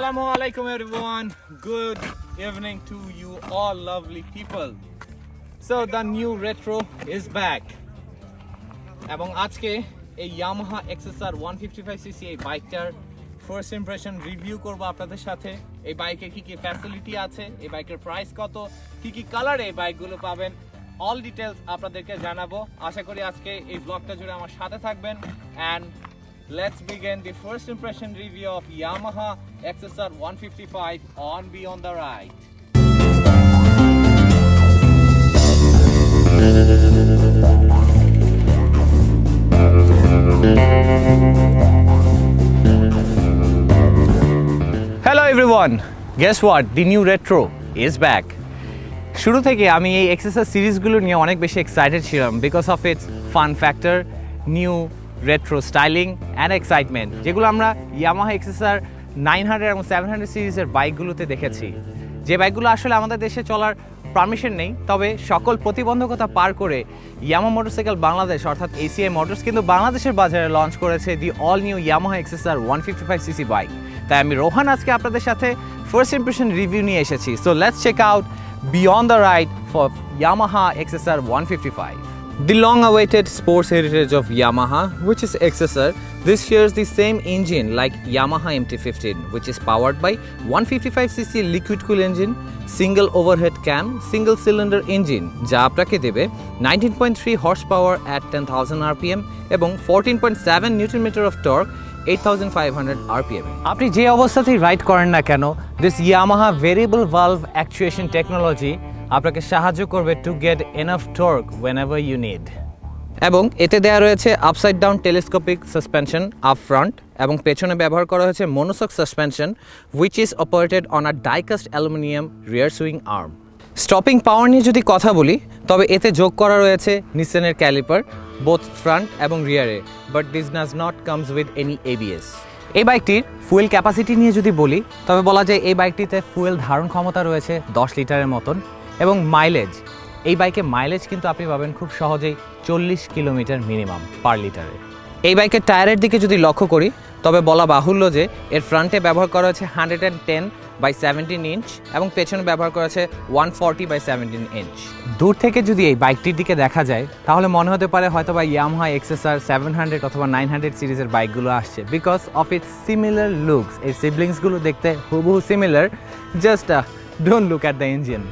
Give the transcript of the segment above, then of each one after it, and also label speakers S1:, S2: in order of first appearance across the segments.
S1: Assalamu alaikum everyone. Good evening to you all lovely people. So the new retro is back. এবং আজকে এই Yamaha XSR 155cc এই বাইকটার first impression review করব আপনাদের সাথে। এই বাইকে কি কি ফ্যাসিলিটি আছে, এই বাইকের প্রাইস কত, কি কি কালারে এই বাইকগুলো পাবেন, অল ডিটেইলস আপনাদেরকে জানাবো। আশা করি আজকে এই ব্লগটা জুড়ে আমার সাথে থাকবেন। And let's begin the first impression review of Yamaha XSR 155 on Beyond the Ride. Hello everyone. Guess what? The new retro is back. শুরু থেকে আমি এই XSR সিরিজগুলো নিয়ে অনেক বেশি এক্সাইটেড ছিলাম because of it's fun factor, new retro styling and excitement, যেগুলো আমরা Yamaha XSR 900 এবং 700 সিরিজের বাইকগুলোতে দেখেছি। যে বাইকগুলো আসলে আমাদের দেশে চলার পারমিশন নেই, তবে সকল প্রতিবন্ধকতা পার করে Yamaha মোটরসাইকেল বাংলাদেশ অর্থাৎ ACI মোটরস কিন্তু বাংলাদেশের বাজারে লঞ্চ করেছে the all new Yamaha XSR 155cc bike. তাই আমি রোহান আজকে আপনাদের সাথে ফার্স্ট ইমপ্রেশন রিভিউ নিয়ে এসেছি। So let's check out Beyond the Ride for Yamaha XSR 155. The long-awaited sports heritage of Yamaha, which is XSR, this shares the same engine like Yamaha MT-15, which is powered by 155cc liquid-cooled engine, single overhead cam, single-cylinder engine, যা আপনাকে দেবে 19.3 horsepower at 10,000 rpm এবং 14.7 Nm of torque 8,500 rpm. আপনি যে অবস্থাতেই ride করেন না কেন, this Yamaha variable valve actuation technology আপনাকে সাহায্য করবে to get enough torque whenever you need. এবং এতে দেওয়া রয়েছে upside down telescopic suspension up front, এবং পেছনে ব্যবহার করা হয়েছে monoshock suspension which is operated on a die-cast aluminum rear swing arm. Stopping power নিয়ে যদি কথা বলি, তবে এতে যোগ করা রয়েছে নিসেনের ক্যালিপার বোথ ফ্রন্ট এবং রিয়ারে, but this does not comes with any ABS. এই বাইকটির ফুয়েল ক্যাপাসিটি নিয়ে যদি বলি, তবে বলা যায় এই বাইকটিতে ফুয়েল ধারণ ক্ষমতা রয়েছে 10 লিটারের মতন, এবং মাইলেজ, এই বাইকে মাইলেজ কিন্তু আপনি পাবেন খুব সহজেই 40 কিলোমিটার মিনিমাম পার লিটারে। এই বাইকের টায়ারের দিকে যদি লক্ষ্য করি, তবে বলা বাহুল্য যে এর ফ্রন্টে ব্যবহার করা হয়েছে 110/17 ইঞ্চ এবং পেছনে ব্যবহার করা হয়েছে 140/17 ইঞ্চ। দূর থেকে যদি এই বাইকটির দিকে দেখা যায়, তাহলে মনে হতে পারে হয়তো বা Yamaha XSR 700 অথবা 900 সিরিজের বাইকগুলো আসছে because of its similar looks. এই সিবলিংসগুলো দেখতে হুবহু similar, just don't look at the engine.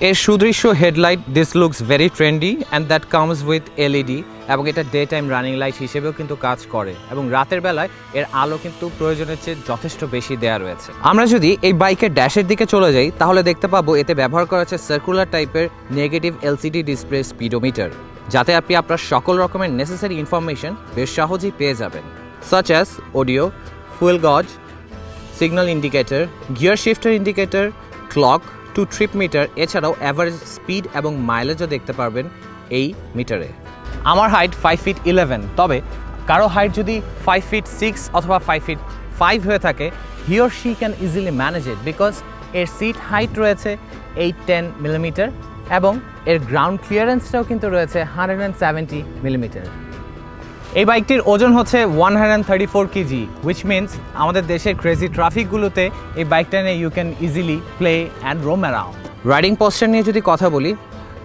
S1: এর সুদৃশ্য headlight, this looks very trendy and that comes with LED, এবং এটা ডে টাইম রানিং লাইট হিসেবেও কিন্তু কাজ করে, এবং রাতের বেলায় এর আলো কিন্তু প্রয়োজনের চেয়ে যথেষ্ট বেশি দেয়া রয়েছে। আমরা যদি এই বাইকের ড্যাশের দিকে চলে যাই, তাহলে দেখতে পাবো এতে ব্যবহার করা হচ্ছে সার্কুলার টাইপের নেগেটিভ LCD ডিসপ্লে স্পিডোমিটার, যাতে আপনি আপনার সকল রকমের নেসেসারি ইনফরমেশন বেশ সহজেই পেয়ে যাবেন, such as audio, fuel gauge, signal indicator, gear shifter indicator, clock, two trip meter, এছাড়াও অ্যাভারেজ স্পিড এবং মাইলেজও দেখতে পারবেন এই মিটারে। আমার হাইট 5 feet 11, তবে কারো হাইট যদি 5 feet 6 অথবা 5 feet 5 হয়ে থাকে, he or she can easily manage it because এর সিট হাইট রয়েছে 8-10 মিলিমিটার এবং এর গ্রাউন্ড ক্লিয়ারেন্সটাও কিন্তু রয়েছে 170 মিলিমিটার। এই বাইকটির ওজন হচ্ছে 134 কেজি, which means আমাদের দেশের ক্রেজি ট্রাফিকগুলোতে এই বাইকটা নিয়ে you can easily play and roam around. Riding posture নিয়ে যদি কথা বলি,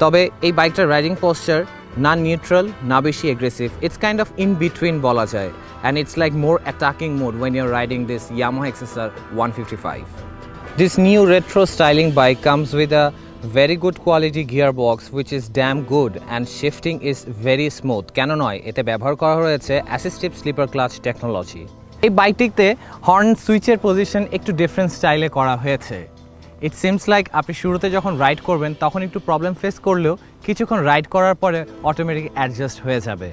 S1: তবে এই বাইকটার রাইডিং পোস্টার না নিউট্রাল না বেশি aggressive, it's kind of in between বলা যায়, and it's like more attacking mode when you're riding this Yamaha XSR 155. This new retro styling bike comes with a very good quality gearbox which is damn good and shifting is very smooth. কেন নয়, এতে ব্যবহার করা হয়েছে assistive sleeper clutch technology. এই বাইকটিতে horn সুইচের position একটু ডিফারেন্ট স্টাইলে করা হয়েছে। ইট সিমস লাইক আপনি শুরুতে যখন রাইড করবেন তখন একটু প্রবলেম ফেস করলেও কিছুক্ষণ রাইড করার পরে অটোমেটিক অ্যাডজাস্ট হয়ে যাবে,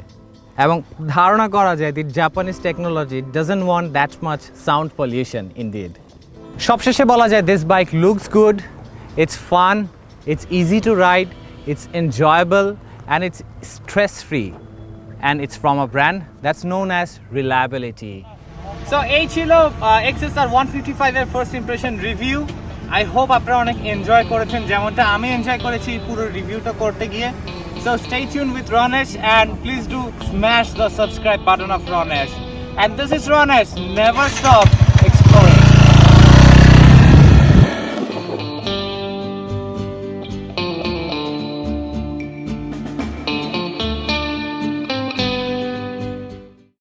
S1: এবং ধারণা করা যায় the Japanese technology doesn't want that much sound pollution indeed. সবশেষে বলা যায় this bike looks good, it's fun, it's easy to ride, it's enjoyable, and it's stress-free, and it's from a brand that's known as reliability. So এই ছিল XSR 155 এর first impression review. I hope আপনারা অনেক enjoy করেছেন, যেমনটা আমি enjoy করেছি পুরো রিভিউটা করতে গিয়ে। So stay tuned with RonEash and please do smash the subscribe button of RonEash. And this is RonEash, never stop